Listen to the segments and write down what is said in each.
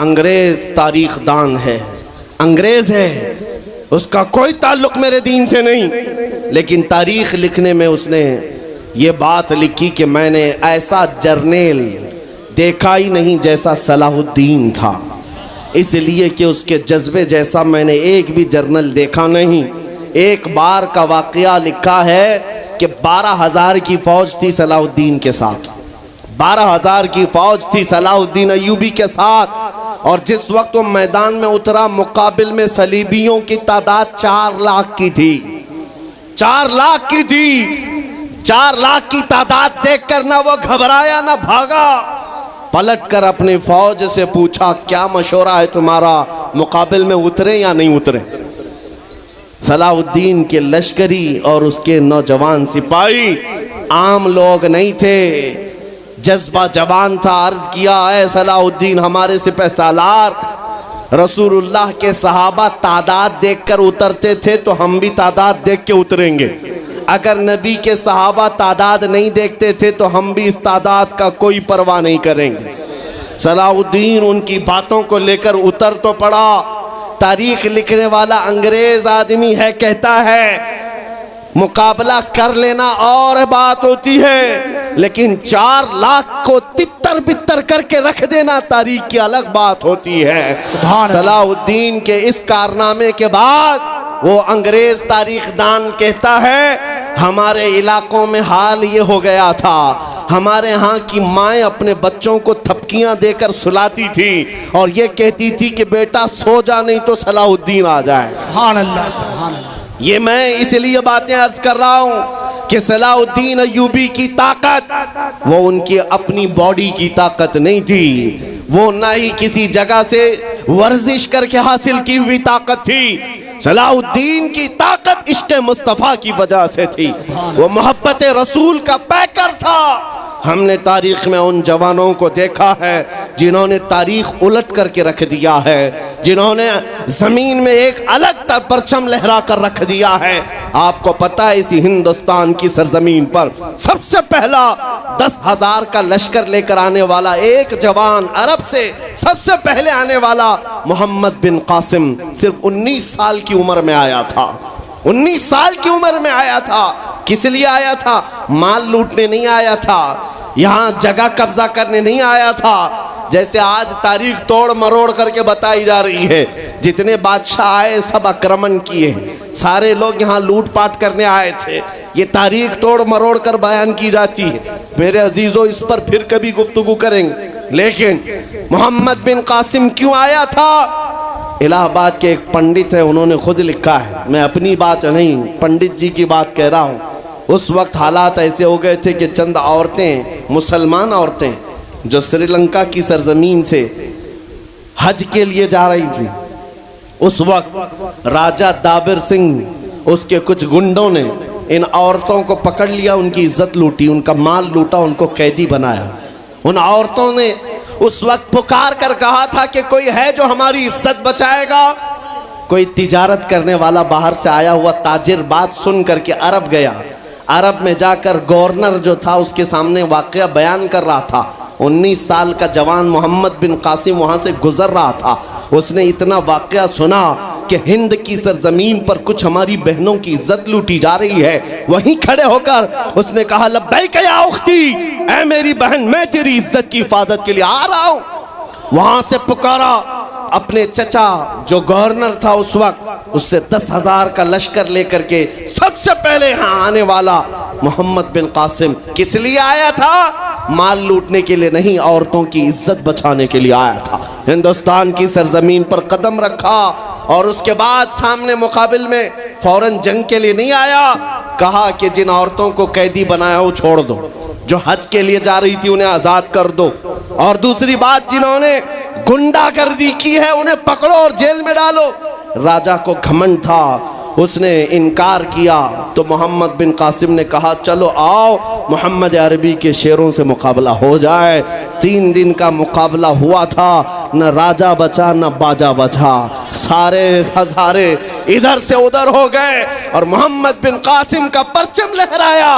अंग्रेज तारीख दान है, अंग्रेज है, उसका कोई ताल्लुक मेरे दीन से नहीं, लेकिन तारीख लिखने में उसने ये बात लिखी कि मैंने ऐसा जर्नेल देखा ही नहीं जैसा सलाहुद्दीन था, इसलिए कि उसके जज्बे जैसा मैंने एक भी जर्नल देखा नहीं। एक बार का वाकया लिखा है कि 12,000 की फौज थी सलाहुद्दीन के साथ, 12,000 की फौज थी सलाहुद्दीन अय्यूबी के साथ, और जिस वक्त वो मैदान में उतरा मुकाबिल में सलीबियों की तादाद 4 लाख की थी, 4 लाख की थी। 4 लाख की तादाद देखकर ना वो घबराया ना भागा, पलट कर अपनी फौज से पूछा क्या मशवरा है तुम्हारा, मुकाबिल में उतरे या नहीं उतरे। सलाहुद्दीन के लश्करी और उसके नौजवान सिपाही आम लोग नहीं थे, जज्बा जवान था। अर्ज किया है सलाहुद्दीन हमारे सिपह सालार, रसूलुल्लाह के सहाबा तादाद देखकर उतरते थे तो हम भी तादाद देख के उतरेंगे, अगर नबी के सहाबा तादाद नहीं देखते थे तो हम भी इस तादाद का कोई परवाह नहीं करेंगे। सलाहुद्दीन उनकी बातों को लेकर उतर तो पड़ा। तारीख लिखने वाला अंग्रेज आदमी है, कहता है मुकाबला कर लेना और बात होती है, लेकिन 4 लाख को तितर बितर करके रख देना तारीख की अलग बात होती है। सलाहुद्दीन के इस कारनामे के बाद वो अंग्रेज तारीखदान कहता है हमारे इलाकों में हाल ये हो गया था, हमारे यहाँ की माएँ अपने बच्चों को थपकियां देकर सुलाती थी और ये कहती थी कि बेटा सो जा नहीं तो सलाहुद्दीन आ जाए। सुभान अल्लाह, सुभान अल्लाह। ये मैं इसलिए बातें अर्ज कर रहा हूँ कि सलाहुद्दीन अय्यूबी की ताकत वो उनकी अपनी बॉडी की ताकत नहीं थी, वो ना ही किसी जगह से वर्जिश करके हासिल की हुई ताकत थी। सलाहुद्दीन की ताकत इश्क़ मुस्तफ़ा की वजह से थी, वो मोहब्बत रसूल का पैकर था। हमने तारीख में उन जवानों को देखा है जिन्होंने तारीख उलट करके रख दिया है, जिन्होंने जमीन में एक अलग परचम लहरा कर रख दिया है। आपको पता है इसी हिंदुस्तान की सरजमीन पर सबसे पहला 10,000 का लश्कर लेकर आने वाला एक जवान, अरब से सबसे पहले आने वाला मोहम्मद बिन कासिम सिर्फ 19 साल की उम्र में आया था। 19 साल की उम्र में आया था। किस लिए आया था? माल लूटने नहीं आया था, यहाँ जगह कब्जा करने नहीं आया था। जैसे आज तारीख तोड़ मरोड़ करके बताई जा रही है, जितने बादशाह आए सब आक्रमण किए, सारे लोग यहाँ लूटपाट करने आए थे, ये तारीख तोड़ मरोड़ कर बयान की जाती है। मेरे अजीजों इस पर फिर कभी गुफ्तगू करेंगे, लेकिन मोहम्मद बिन कासिम क्यों आया था? इलाहाबाद के एक पंडित है, उन्होंने खुद लिखा है, मैं अपनी बात नहीं पंडित जी की बात कह रहा हूँ। उस वक्त हालात ऐसे हो गए थे कि चंद औरतें, मुसलमान औरतें जो श्रीलंका की सरजमीन से हज के लिए जा रही थी, उस वक्त राजा दाबिर सिंह उसके कुछ गुंडों ने इन औरतों को पकड़ लिया, उनकी इज्जत लूटी, उनका माल लूटा, उनको कैदी बनाया। उन औरतों ने उस वक्त पुकार कर कहा था कि कोई है जो हमारी इज्जत बचाएगा। कोई तिजारत करने वाला बाहर से आया हुआ ताजिर बात सुन करके अरब गया। अरब में जाकर गवर्नर जो था उसके सामने वाकया बयान कर रहा था। 19 साल का जवान मोहम्मद बिन कासिम वहाँ से गुजर रहा था। उसने इतना वाकया सुना कि हिंद की सरजमीन पर कुछ हमारी बहनों की इज्जत लूटी जा रही है। वहीं खड़े होकर उसने कहा लब्बैक या उख्ती, ऐ मेरी बहन मैं तेरी इज्जत की हिफाजत के लिए आ रहा हूँ। वहाँ से पुकारा अपने चचा जो गवर्नर था उस वक्त, उससे 10,000 का लश्कर लेकर के सबसे पहले यहाँ आने वाला मोहम्मद बिन कासिम किस लिए आया था? माल लूटने के लिए नहीं, औरतों की इज्जत बचाने के लिए आया था। हिंदुस्तान की सरजमीन पर कदम रखा और उसके बाद सामने मुकाबिल में फौरन जंग के लिए नहीं आया। कहा कि जिन औरतों को कैदी बनाया वो छोड़ दो, जो हज के लिए जा रही थी उन्हें आजाद कर दो, और दूसरी बात जिन्होंने गुंडागर्दी की है उन्हें पकड़ो और जेल में डालो। राजा को घमंड था, उसने इनकार किया तो मोहम्मद बिन कासिम ने कहा चलो आओ मोहम्मद अरबी के शेरों से मुकाबला हो जाए। 3 दिन का मुकाबला हुआ था, न राजा बचा न बाजा बचा, सारे हजारे इधर से उधर हो गए और मोहम्मद बिन कासिम का परचम लहराया।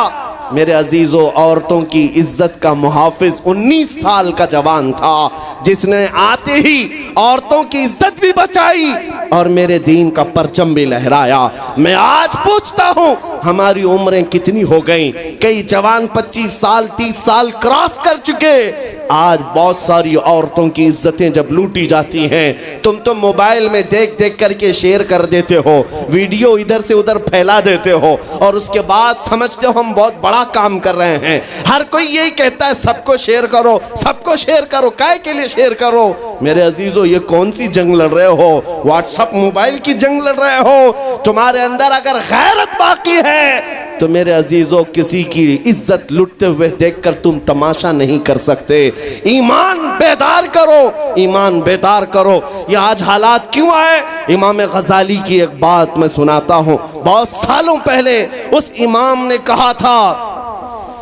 मेरे अजीजों, औरतों की इज्जत का मुहाफिज 19 साल का जवान था, जिसने आते ही औरतों की इज्जत भी बचाई और मेरे दीन का परचम भी लहराया। मैं आज पूछता हूँ हमारी उम्रें कितनी हो गई? कई जवान 25 साल 30 साल क्रॉस कर चुके। आज बहुत सारी औरतों की इज्जतें जब लूटी जाती हैं, तुम तो मोबाइल में देख देख करके शेयर कर देते हो, वीडियो इधर से उधर फैला देते हो और उसके बाद समझते हो हम बहुत बड़ा काम कर रहे हैं। हर कोई यही कहता है सबको शेयर करो, सबको शेयर करो। काय के लिए शेयर करो? मेरे अजीजों, ये कौन सी जंग लड़ रहे हो? व्हाट्सएप मोबाइल की जंग लड़ रहे हो? तुम्हारे अंदर अगर गैरत बाकी है तो मेरे अजीजों, किसी की इज्जत लुटते हुए देखकर तुम तमाशा नहीं कर सकते। ईमान बेदार करो, ईमान बेदार करो। ये आज हालात क्यों आए? इमाम गजाली की एक बात मैं सुनाता हूँ। बहुत सालों पहले उस इमाम ने कहा था,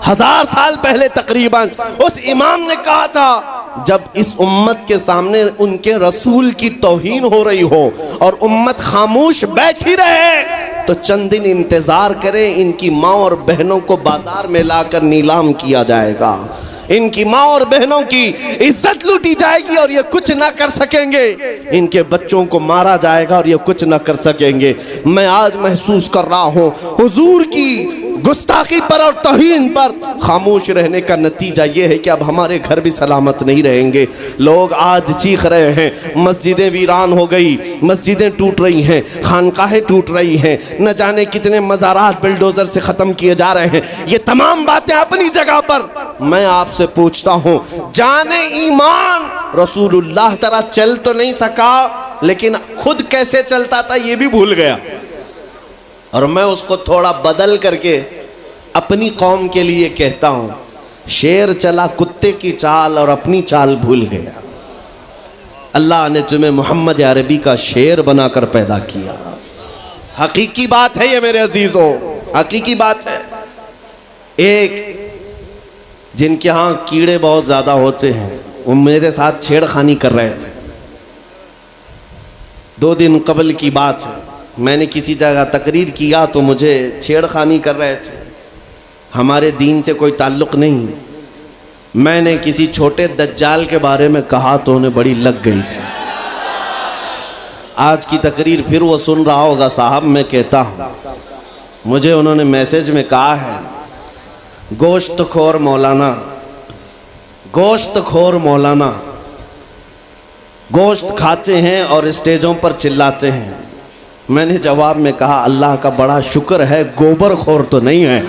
1000 साल पहले तकरीबन, उस इमाम ने कहा था जब इस उम्मत के सामने उनके रसूल की तौहीन हो रही हो और उम्मत खामोश बैठी रहे तो चंद दिन इंतजार करें, इनकी माँ और बहनों को बाजार में लाकर नीलाम किया जाएगा, इनकी माँ और बहनों की इज्जत लूटी जाएगी और ये कुछ ना कर सकेंगे, इनके बच्चों को मारा जाएगा और ये कुछ ना कर सकेंगे। मैं आज महसूस कर रहा हूँ हुजूर की गुस्ताखी पर और तौहीन पर खामोश रहने का नतीजा ये है कि अब हमारे घर भी सलामत नहीं रहेंगे। लोग आज चीख रहे हैं, मस्जिदें वीरान हो गई, मस्जिदें टूट रही हैं, खानकाहें टूट रही हैं, न जाने कितने मज़ारात बिल्डोजर से ख़त्म किए जा रहे हैं। ये तमाम बातें अपनी जगह पर। मैं आपसे पूछता हूँ, जाने ईमान रसूलुल्लाह तरह चल तो नहीं सका, लेकिन खुद कैसे चलता था ये भी भूल गया और मैं उसको थोड़ा बदल करके अपनी कौम के लिए कहता हूँ, शेर चला कुत्ते की चाल और अपनी चाल भूल गया। अल्लाह ने तुम्हें मोहम्मद अरबी का शेर बनाकर पैदा किया। हकीकी बात है ये मेरे अजीजों, हकीकी बात है। एक जिनके यहाँ कीड़े बहुत ज़्यादा होते हैं वो मेरे साथ छेड़खानी कर रहे थे। 2 दिन कबल की बात है, मैंने किसी जगह तकरीर किया तो मुझे छेड़खानी कर रहे थे। हमारे दीन से कोई ताल्लुक़ नहीं। मैंने किसी छोटे दज्जाल के बारे में कहा तो उन्हें बड़ी लग गई थी। आज की तकरीर फिर वो सुन रहा होगा। साहब मैं कहता हूँ, मुझे उन्होंने मैसेज में कहा है, गोश्त खोर मौलाना, गोश्त खोर मौलाना, गोश्त खाते हैं और स्टेजों पर चिल्लाते हैं। मैंने जवाब में कहा, अल्लाह का बड़ा शुक्र है गोबर खोर तो नहीं है,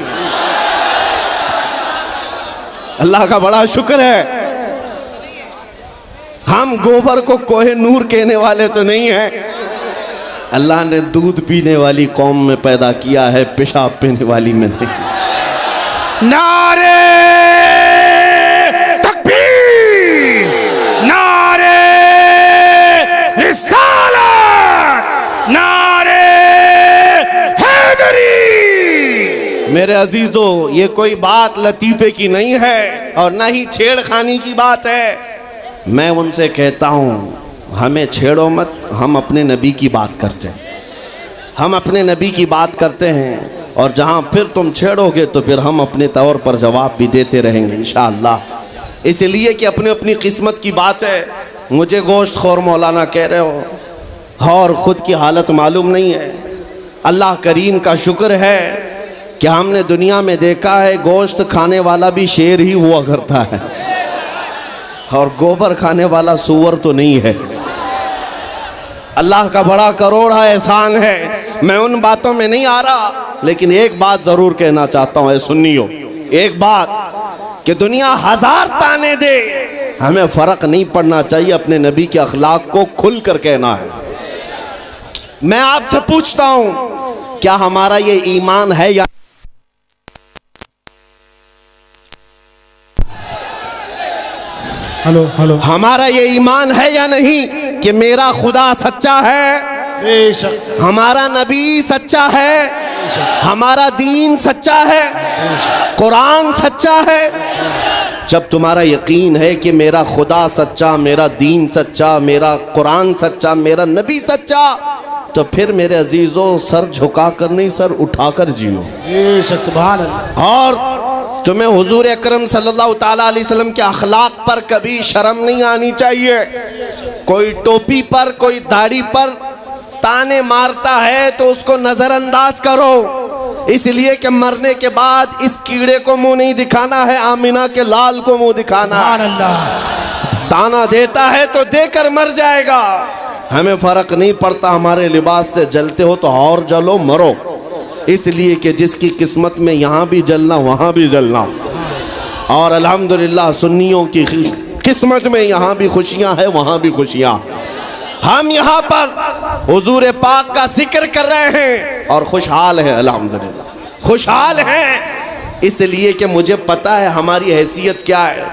अल्लाह का बड़ा शुक्र है हम गोबर को कोहे नूर कहने वाले तो नहीं हैं। अल्लाह ने दूध पीने वाली कौम में पैदा किया है, पेशाब पीने वाली में नहीं। नारे तकबीर, नारे रिसालत, नारे हैदरी। मेरे अजीजों, ये कोई बात लतीफे की नहीं है और ना ही छेड़खानी की बात है। मैं उनसे कहता हूँ, हमें छेड़ो मत, हम अपने नबी की बात करते हैं, हम अपने नबी की बात करते हैं और जहाँ फिर तुम छेड़ोगे तो फिर हम अपने तौर पर जवाब भी देते रहेंगे इंशाअल्लाह। इसलिए कि अपनी अपनी किस्मत की बात है। मुझे गोश्त खोर मौलाना कह रहे हो और ख़ुद की हालत मालूम नहीं है। अल्लाह करीम का शुक्र है कि हमने दुनिया में देखा है गोश्त खाने वाला भी शेर ही हुआ करता है और गोबर खाने वाला सूअर तो नहीं है। अल्लाह का बड़ा करोड़ा एहसान है। मैं उन बातों में नहीं आ रहा, लेकिन एक बात ज़रूर कहना चाहता हूँ, सुनियो एक बात, कि दुनिया 1000 ताने दे, हमें फ़र्क नहीं पड़ना चाहिए, अपने नबी के अखलाक को खुल कर कहना है। मैं आपसे पूछता हूँ, क्या हमारा ये ईमान है या हेलो हेलो, हमारा ये ईमान है या नहीं कि मेरा खुदा सच्चा है, बेशक हमारा नबी सच्चा है, हमारा दीन सच्चा है, कुरान सच्चा है। जब तुम्हारा यकीन है कि मेरा खुदा सच्चा, मेरा दीन सच्चा, मेरा कुरान सच्चा, मेरा नबी सच्चा, तो फिर मेरे अजीजों सर झुकाकर नहीं, सर उठाकर जियो। बेशक सुभान अल्लाह। और तुम्हें हुजूर अकरम सल्लल्लाहु ताला अलैहि वसल्लम के अखलाक पर कभी शर्म नहीं आनी चाहिए। कोई टोपी पर, कोई दाढ़ी पर ताने मारता है तो उसको नजरअंदाज करो, इसलिए कि मरने के बाद इस कीड़े को मुंह नहीं दिखाना है, आमिना के लाल को मुंह दिखाना है। सुभान अल्लाह। ताना देता है तो देकर मर जाएगा, हमें फर्क नहीं पड़ता, हमारे लिबास से जलते हो तो और जलो, मरो, इसलिए कि जिसकी किस्मत में यहाँ भी जलना वहाँ भी जलना। और अल्हम्दुलिल्लाह सुन्नियों की किस्मत में यहाँ भी खुशियाँ हैं, वहाँ भी खुशियाँ। हम यहाँ पर हुजूर पाक का जिक्र कर रहे हैं और खुशहाल हैं, अल्हम्दुलिल्लाह खुशहाल हैं, इसलिए कि मुझे पता है हमारी हैसियत क्या है।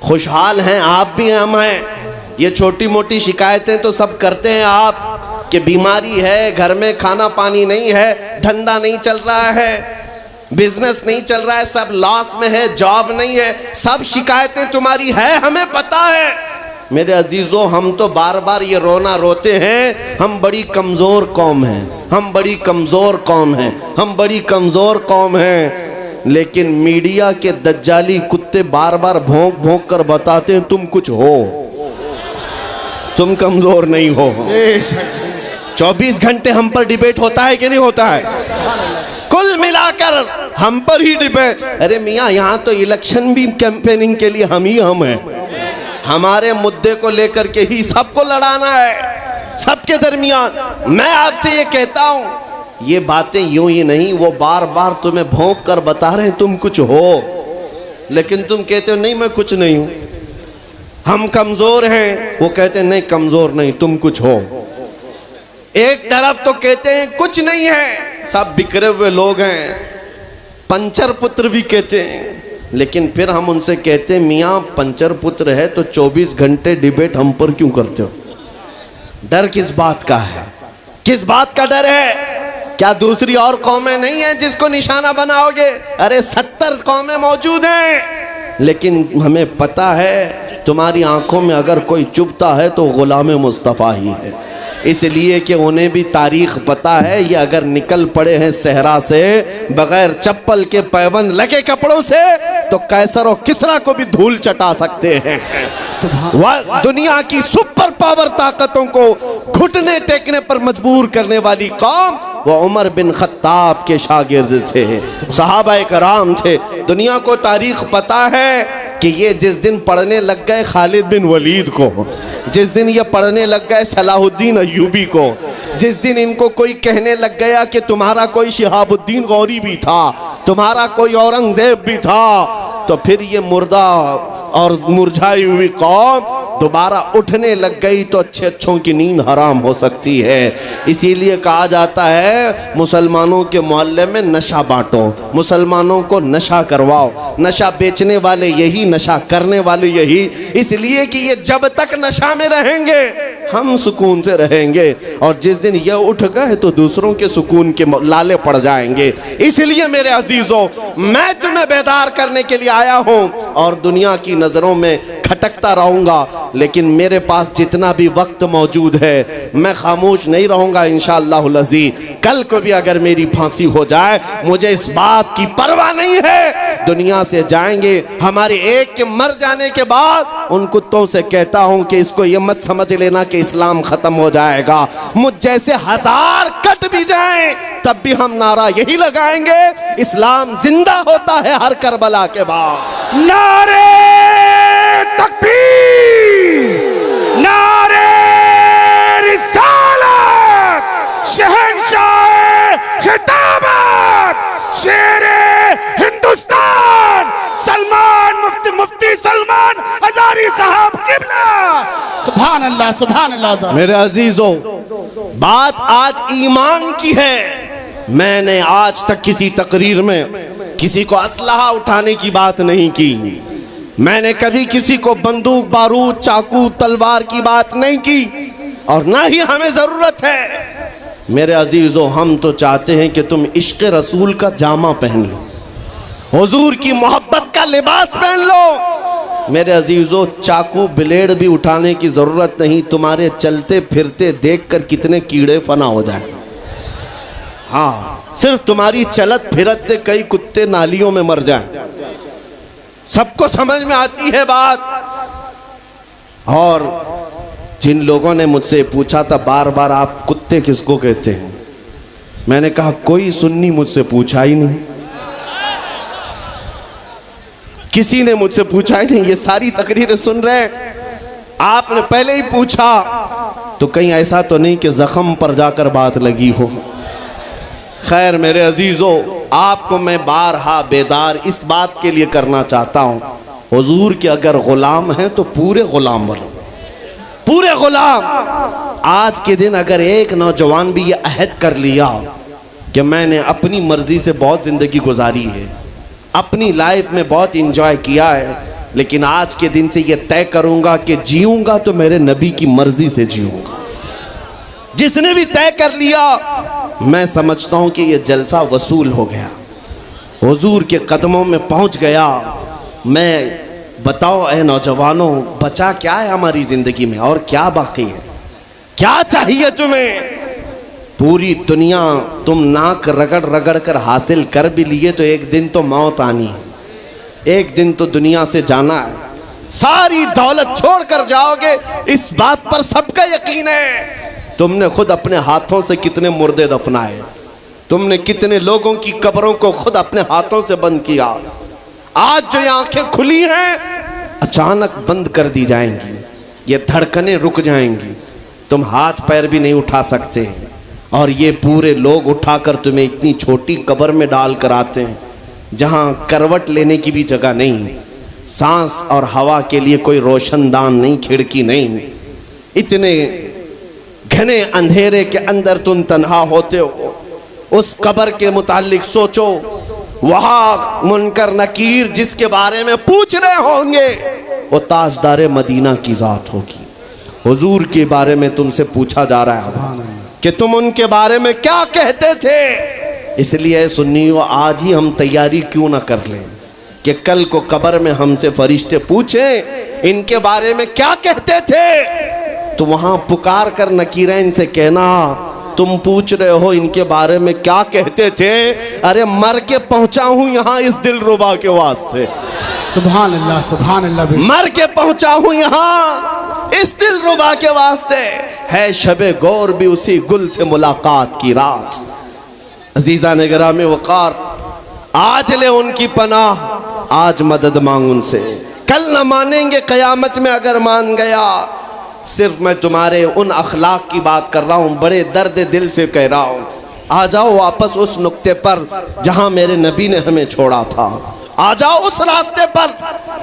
खुशहाल हैं आप भी, हम हैं। ये छोटी मोटी शिकायतें तो सब करते हैं आप, कि बीमारी है, घर में खाना पानी नहीं है, धंधा नहीं चल रहा है, बिजनेस नहीं चल रहा है, सब लॉस में है, जॉब नहीं है, सब शिकायतें तुम्हारी है, हमें पता है। मेरे अजीजों, हम तो बार बार ये रोना रोते हैं, हम बड़ी कमज़ोर कौम हैं, हम बड़ी कमज़ोर कौम हैं, हम बड़ी कमज़ोर कौम हैं। लेकिन मीडिया के दज्जाली कुत्ते बार बार भौंक भौंक कर बताते हैं तुम कुछ हो, तुम कमज़ोर नहीं हो। 24 घंटे हम पर डिबेट होता है कि नहीं होता है? कुल मिलाकर हम पर ही डिबेट। अरे मियाँ, यहाँ तो इलेक्शन भी कैंपेनिंग के लिए हम हैं, हमारे मुद्दे को लेकर के ही सबको लड़ाना है, सबके दरमियान। मैं आपसे ये कहता हूँ, ये बातें यूं ही नहीं, वो बार बार तुम्हें भौंक कर बता रहे हैं तुम कुछ हो, लेकिन तुम कहते हो नहीं मैं कुछ नहीं हूं, हम कमजोर हैं, वो कहते हैं नहीं कमजोर नहीं, तुम कुछ हो। एक तरफ तो कहते हैं कुछ नहीं है, सब बिखरे हुए लोग हैं, पंचर पुत्र भी कहते हैं, लेकिन फिर हम उनसे कहते हैं मियाँ पंचर पुत्र है तो 24 घंटे डिबेट हम पर क्यों करते हो? डर किस बात का है? किस बात का डर है? क्या दूसरी और कौमें नहीं हैं जिसको निशाना बनाओगे? अरे 70 कौमें मौजूद हैं, लेकिन हमें पता है तुम्हारी आंखों में अगर कोई चुभता है तो गुलाम मुस्तफ़ा ही है, इसलिए कि उन्हें भी तारीख पता है। ये अगर निकल पड़े हैं सहरा से बगैर चप्पल के, पैबंद लगे कपड़ों से, तो कैसर और किसरा को भी धूल चटा सकते हैं। वह दुनिया की सुपर पावर ताकतों को घुटने टेकने पर मजबूर करने वाली कौम वो उमर बिन खत्ताब के शागिर्द थे, सहाबाए कराम थे। दुनिया को तारीख पता है कि ये जिस दिन पढ़ने लग गए खालिद बिन वलीद को, जिस दिन ये पढ़ने लग गए सलाहुद्दीन अय्यूबी को, जिस दिन इनको कोई कहने लग गया कि तुम्हारा कोई शिहाबुद्दीन गौरी भी था, तुम्हारा कोई औरंगजेब भी था, तो फिर ये मुर्दा और मुरझाई हुई कौम दोबारा उठने लग गई तो अच्छे अच्छों की नींद हराम हो सकती है। इसीलिए कहा जाता है मुसलमानों के मोहल्ले में नशा बांटो, मुसलमानों को नशा करवाओ, नशा बेचने वाले यही, नशा करने वाले यही, इसलिए कि ये जब तक नशा में रहेंगे हम सुकून से रहेंगे, और जिस दिन ये उठ गए तो दूसरों के सुकून के लाले पड़ जाएंगे। इसलिए मेरे अजीजों, मैं तुम्हें बेदार करने के लिए आया हूं और दुनिया की नजरों में खटकता रहूंगा, लेकिन मेरे पास जितना भी वक्त मौजूद है मैं खामोश नहीं रहूंगा इंशाअल्लाह अज़ीज़। कल को भी अगर मेरी फांसी हो जाए मुझे इस बात की परवाह नहीं है, दुनिया से जाएंगे, हमारे एक के मर जाने के बाद उन कुत्तों से कहता हूं कि इसको ये मत समझ लेना कि इस्लाम खत्म हो जाएगा, मुझ जैसे 1000 कट भी जाएं तब भी हम नारा यही लगाएंगे, इस्लाम जिंदा होता है हर करबला के बाद। नारे तकबीर, नारे रिसालत, शहंशाह खिताबत, शेरे हिंदुस्तान सलमान मुफ्ती सलमान हजारी साहब किबला। सुभान अल्लाह, सुभान अल्लाह। मेरे अजीजों, बात आज ईमान की है। मैंने आज तक किसी तकरीर में किसी को असलहा उठाने की बात नहीं की, मैंने कभी किसी को बंदूक बारूद चाकू तलवार की बात नहीं की, और ना ही हमें जरूरत है। मेरे अजीजों, हम तो चाहते हैं कि तुम इश्क रसूल का जामा पहन लो, हुजूर की मोहब्बत का लिबास पहन लो। मेरे अजीजों, चाकू ब्लेड भी उठाने की जरूरत नहीं, तुम्हारे चलते फिरते देखकर कितने कीड़े फना हो जाए। हाँ, सिर्फ तुम्हारी चलत फिरत से कई कुत्ते नालियों में मर जाएं। सबको समझ में आती है बात। और जिन लोगों ने मुझसे पूछा था बार बार आप कुत्ते किसको कहते हैं, मैंने कहा कोई सुन्नी मुझसे पूछा ही नहीं, किसी ने मुझसे पूछा ही नहीं। ये सारी तकरीरें सुन रहे हैं, आपने पहले ही पूछा तो कहीं ऐसा तो नहीं कि जख्म पर जाकर बात लगी हो। खैर मेरे अजीजों, आपको मैं बारहा बेदार इस बात के लिए करना चाहता हूं, हुजूर के अगर गुलाम हैं तो पूरे गुलाम बनो, पूरे गुलाम। आज के दिन अगर एक नौजवान भी ये अहद कर लिया कि मैंने अपनी मर्जी से बहुत जिंदगी गुजारी है, अपनी लाइफ में बहुत इंजॉय किया है, लेकिन आज के दिन से ये तय करूंगा कि जीऊंगा तो मेरे नबी की मर्जी से जीऊंगा, जिसने भी तय कर लिया, मैं समझता हूं कि ये जलसा वसूल हो गया, हुजूर के कदमों में पहुंच गया। मैं बताओ ऐ नौजवानों, बचा क्या है हमारी जिंदगी में और क्या बाकी है? क्या चाहिए तुम्हें? पूरी दुनिया तुम नाक रगड़ रगड़ कर हासिल कर भी लिए तो एक दिन तो मौत आनी है, एक दिन तो दुनिया से जाना है। सारी दौलत छोड़ कर जाओगे, इस बात पर सबका यकीन है। तुमने खुद अपने हाथों से कितने मुर्दे दफनाए, तुमने कितने लोगों की कब्रों को खुद अपने हाथों से बंद किया। आज जो ये आंखें खुली हैं अचानक बंद कर दी जाएंगी, ये धड़कनें रुक जाएंगी, तुम हाथ पैर भी नहीं उठा सकते, और ये पूरे लोग उठाकर तुम्हें इतनी छोटी कब्र में डाल कर आते हैं जहां करवट लेने की भी जगह नहीं, सांस और हवा के लिए कोई रोशनदान नहीं, खिड़की नहीं। इतने घने अंधेरे के अंदर तुम तन्हा होते हो। उस कब्र के मुतालिक सोचो, वहां मुनकर नकीर जिसके बारे में पूछ रहे होंगे वो ताजदार मदीना की जात होगी। हुजूर के बारे में तुमसे पूछा जा रहा है कि तुम उनके बारे में क्या कहते थे। इसलिए सुन्नियों, आज ही हम तैयारी क्यों ना कर लें कि कल को कब्र में हमसे फरिश्ते पूछें इनके बारे में क्या कहते थे, तो वहां पुकार कर नकीरैन से कहना तुम पूछ रहे हो इनके बारे में क्या कहते थे, अरे मर के पहुंचा हूं यहां इस दिलरुबा के वास्ते। सुभान अल्लाह, सुभान अल्लाह। मर के पहुंचा हूं यहां इस दिलरुबा के वास्ते, है शबे गौर भी उसी गुल से मुलाकात की रात। अजीजा ने गिरामी वकार, आज ले उनकी पनाह, आज मदद मांग उनसे, कल न मानेंगे कयामत में अगर मान गया। सिर्फ मैं तुम्हारे उन अखलाक की बात कर रहा हूँ, बड़े दर्द दिल से कह रहा हूँ। आ जाओ वापस उस नुक्ते पर जहाँ मेरे नबी ने हमें छोड़ा था, आ जाओ उस रास्ते पर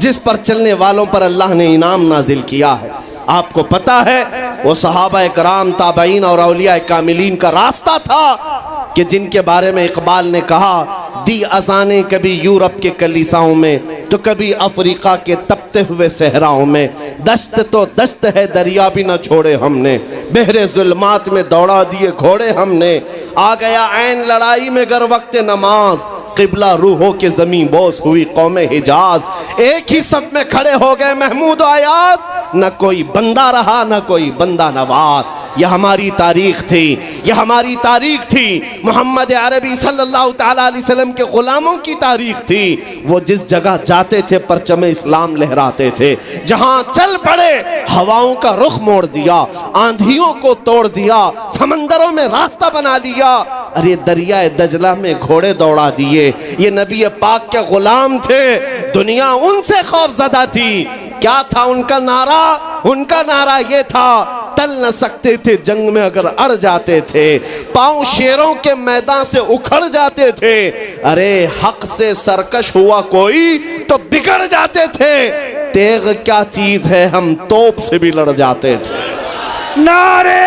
जिस पर चलने वालों पर अल्लाह ने इनाम नाजिल किया है। आपको पता है वो सहाबा कराम, ताबईन और औलिया कामिलीन का रास्ता था कि जिनके बारे में इकबाल ने कहा, दी अजाने कभी यूरोप के कलीसाओं में तो कभी अफ्रीका के तपते हुए सहराओं में, दश्त तो दश्त है दरिया भी न छोड़े हमने, बहरे जुल्मात में दौड़ा दिए घोड़े हमने, आ गया ऐन लड़ाई में गर वक्त नमाज, किबला रूहों के जमीन बोस हुई कौमे हिजाज। एक ही सब में खड़े हो गए महमूद आयाज, न कोई बंदा रहा न कोई बंदा नवाज। यह हमारी तारीख थी, यह हमारी तारीख थी, मोहम्मद अरबी सल्लल्लाहु तआला अलैहि वसल्लम के गुलामों की तारीख थी। वो जिस जगह जाते थे परचमे इस्लाम लहराते थे, जहां चल पड़े हवाओं का रुख मोड़ दिया, आंधियों को तोड़ दिया, समंदरों में रास्ता बना लिया, अरे दरिया दजला में घोड़े दौड़ा दिए। ये नबी पाक के गुलाम थे, दुनिया उनसे खौफजदा थी। क्या था उनका नारा? उनका नारा ये था, टल न सकते थे जंग में अगर अड़ जाते थे, पांव शेरों के मैदान से उखड़ जाते थे, अरे हक से सरकश हुआ कोई तो बिगड़ जाते थे, तेग क्या चीज है हम तोप से भी लड़ जाते थे। नारे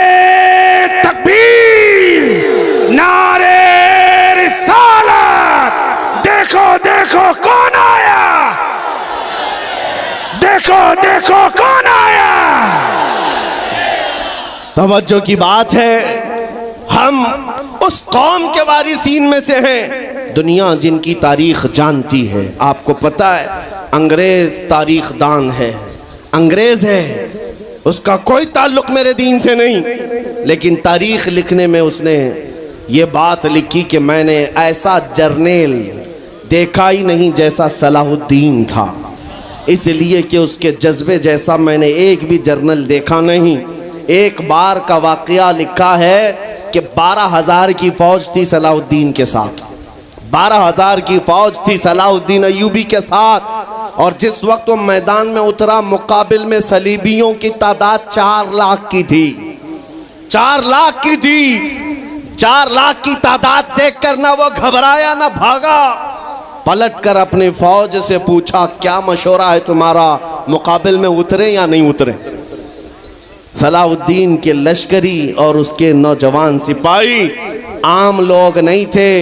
तकबीर, नारे रिसालत, देखो देखो कौन आया, देखो देखो कौन आया। तवज्जो की बात है, हम उस कौम के वारिसीन में से हैं, दुनिया जिनकी तारीख जानती है। आपको पता है अंग्रेज तारीख दान है, अंग्रेज है, उसका कोई ताल्लुक मेरे दीन से नहीं, लेकिन तारीख लिखने में उसने ये बात लिखी कि मैंने ऐसा जर्नेल देखा ही नहीं जैसा सलाहुद्दीन था, इसलिए कि उसके जज्बे जैसा मैंने एक भी जर्नल देखा नहीं। एक बार का वाकया लिखा है कि 12,000 की फौज थी सलाहुद्दीन के साथ, 12,000 की फौज थी सलाहुद्दीन अय्यूबी के साथ। और जिस वक्त वो मैदान में उतरा, मुकाबिल में सलीबियों की तादाद 4 लाख की थी, 4 लाख की थी। 4 लाख की तादाद देखकर ना वो घबराया ना भागा, पलटकर अपनी फौज से पूछा, क्या मशवरा है तुम्हारा, मुकाबिल में उतरे या नहीं उतरे? सलाहुद्दीन के लश्करी और उसके नौजवान सिपाही आम लोग नहीं थे,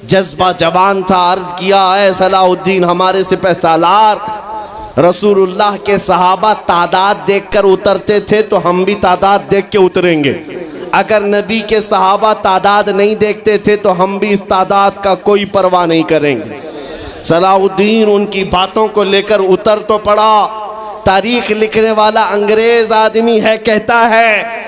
जज्बा जवान था। अर्ज किया, है सलाहुद्दीन हमारे सिपह सालार, रसूलुल्लाह के सहाबा तादाद देखकर उतरते थे तो हम भी तादाद देख के उतरेंगे। अगर नबी के सहाबा तादाद नहीं देखते थे तो हम भी इस तादाद का कोई परवाह नहीं करेंगे। सलाहुद्दीन उनकी बातों को लेकर उतर तो पड़ा। तारीख लिखने वाला अंग्रेज आदमी है, कहता है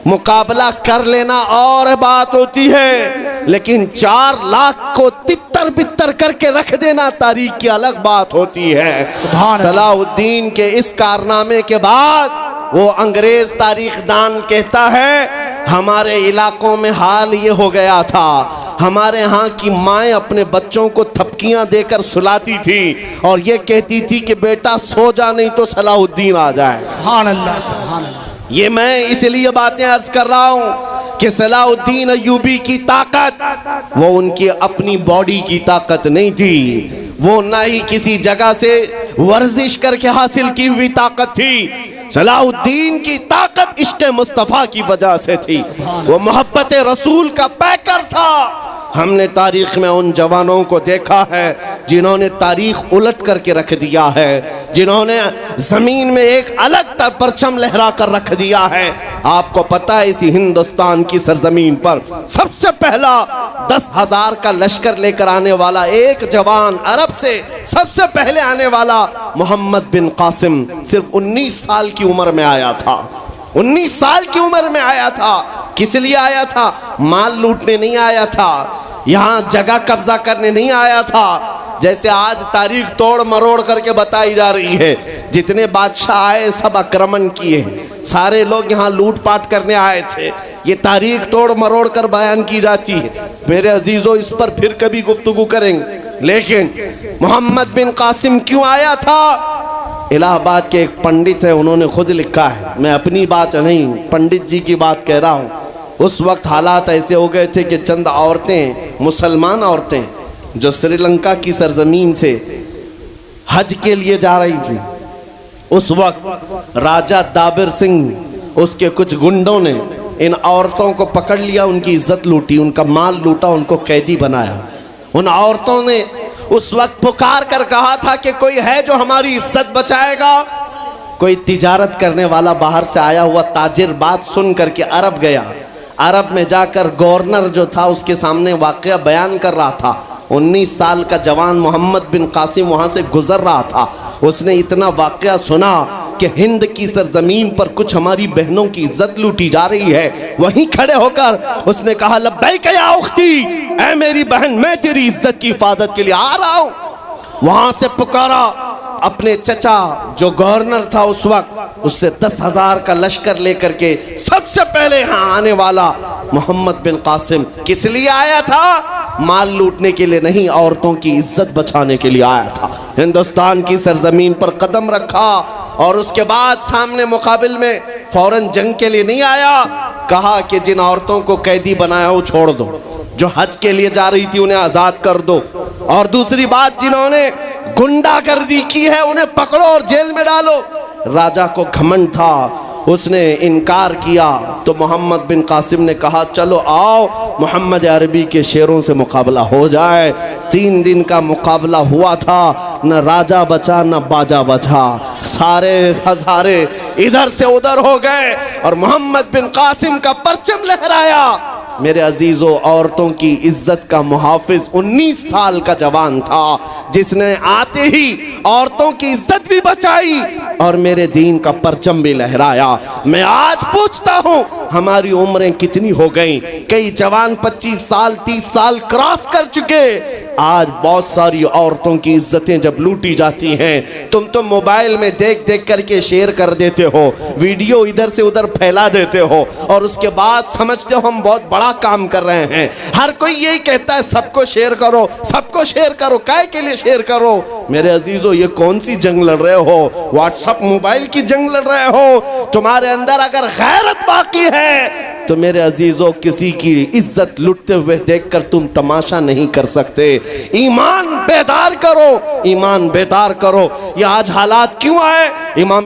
मुकाबला कर लेना और बात होती है, लेकिन 4 लाख को तितर बितर करके रख देना तारीख की अलग बात होती है। सलाहुद्दीन के इस कारनामे के बाद वो अंग्रेज तारीखदान कहता है, हमारे इलाकों में हाल ये हो गया था, हमारे यहाँ की माएँ अपने बच्चों को थपकियां देकर सुलाती थी और ये कहती थी कि बेटा सो जा नहीं तो सलाहुद्दीन आ जाए। सुभान अल्लाह, सुभान अल्लाह। ये मैं इसलिए बातें अर्ज कर रहा हूं कि सलाहुद्दीन अय्यूबी की ताकत वो उनकी अपनी बॉडी की ताकत नहीं थी, वो ना ही किसी जगह से वर्जिश करके हासिल की हुई ताकत थी। सलाहुद्दीन की ताकत इश्क़ मुस्तफ़ा की वजह से थी, वो मोहब्बत रसूल का पैकर था। हमने तारीख में उन जवानों को देखा है जिन्होंने तारीख उलट करके रख दिया है, जिन्होंने जमीन में एक अलग परचम लहरा कर रख दिया है। आपको पता है इसी हिंदुस्तान की सरजमीन पर सबसे पहला 10,000 का लश्कर लेकर आने वाला एक जवान, अरब से सबसे पहले आने वाला मोहम्मद बिन कासिम सिर्फ 19 साल की उम्र में आया था। 19 साल की उम्र में आया था। किस लिए आया था? माल लूटने नहीं आया था, यहाँ जगह कब्जा करने नहीं आया था। जैसे आज तारीख तोड़ मरोड़ करके बताई जा रही है, जितने बादशाह आए सब आक्रमण किए, सारे लोग यहाँ लूटपाट करने आए थे। ये तारीख तोड़ मरोड़ कर बयान की जाती है। मेरे अजीजों, इस पर फिर कभी गुफ्तगू करेंगे। लेकिन मोहम्मद बिन कासिम क्यों आया था? इलाहाबाद के एक पंडित है, उन्होंने खुद लिखा है, मैं अपनी बात नहीं पंडित जी की बात कह रहा हूँ। उस वक्त हालात ऐसे हो गए थे कि चंद औरतें, मुसलमान औरतें जो श्रीलंका की सरजमीन से हज के लिए जा रही थी, उस वक्त राजा दाबिर सिंह उसके कुछ गुंडों ने इन औरतों को पकड़ लिया, उनकी इज्जत लूटी, उनका माल लूटा, उनको कैदी बनाया। उन औरतों ने उस वक्त पुकार कर कहा था कि कोई है जो हमारी इज्जत बचाएगा। कोई तिजारत करने वाला बाहर से आया हुआ ताजिर बात सुन करके अरब गया। अरब में जाकर गवर्नर जो था उसके सामने वाकया बयान कर रहा था। 19 साल का जवान मोहम्मद बिन कासिम वहाँ से गुजर रहा था। उसने इतना वाकया सुना कि हिंद की सरजमीन पर कुछ हमारी बहनों की इज्जत लूटी जा रही है। वहीं खड़े होकर उसने कहा, लब्बैक या उख्ती, ऐ मेरी बहन, मैं तेरी इज्जत की हिफाजत के लिए आ रहा हूँ। वहाँ से पुकारा अपने चचा जो गवर्नर था उस वक्त, उससे 10,000 का लश्कर लेकर के सबसे पहले यहाँ आने वाला मोहम्मद बिन कासिम किस लिए आया था? माल लूटने के लिए नहीं, औरतों की इज्जत बचाने के लिए आया था। हिंदुस्तान की सरजमीन पर कदम रखा और उसके बाद सामने मुकाबिल में फौरन जंग के लिए नहीं आया। कहा कि जिन औरतों को कैदी बनाया वो छोड़ दो, जो हज के लिए जा रही थी उन्हें आज़ाद कर दो, और दूसरी बात, जिन्होंने गुंडागर्दी की है उन्हें पकड़ो और जेल में डालो। राजा को घमंड था, उसने इनकार किया तो मोहम्मद बिन कासिम ने कहा, चलो आओ मोहम्मद अरबी के शेरों से मुकाबला हो जाए। 3 दिन का मुकाबला हुआ था, न राजा बचा न बाजा बचा, सारे हजारे इधर से उधर हो गए और मोहम्मद बिन कासिम का परचम लहराया। मेरे अजीजों, औरतों की इज्जत का मुहाफिज 19 साल का जवान था, जिसने आते ही औरतों की इज्जत भी बचाई और मेरे दीन का परचम भी लहराया। मैं आज पूछता हूं, हमारी उम्रें कितनी हो गई? कई जवान 25 साल 30 साल क्रॉस कर चुके, आज बहुत सारी औरतों की इज्जतें जब लूटी जाती हैं, तुम तो मोबाइल में देख देख करके शेयर कर देते हो, वीडियो इधर से उधर फैला देते हो और उसके बाद समझते हो हम बहुत बड़ा काम कर रहे हैं। हर कोई यही कहता है सबको शेयर करो, सबको शेयर करो, काय के लिए शेयर करो? मेरे अजीजों, ये कौन सी जंग लड़ रहे हो? व्हाट्सएप मोबाइल की जंग लड़ रहे हो? तुम्हारे अंदर अगर गैरत बाकी है तो मेरे अजीजों, किसी की इज्जत लुटते हुए देखकर तुम तमाशा नहीं कर सकते। ईमान बेदार करो, ईमान बेदार करो। ये आज हालात क्यों आए? इमाम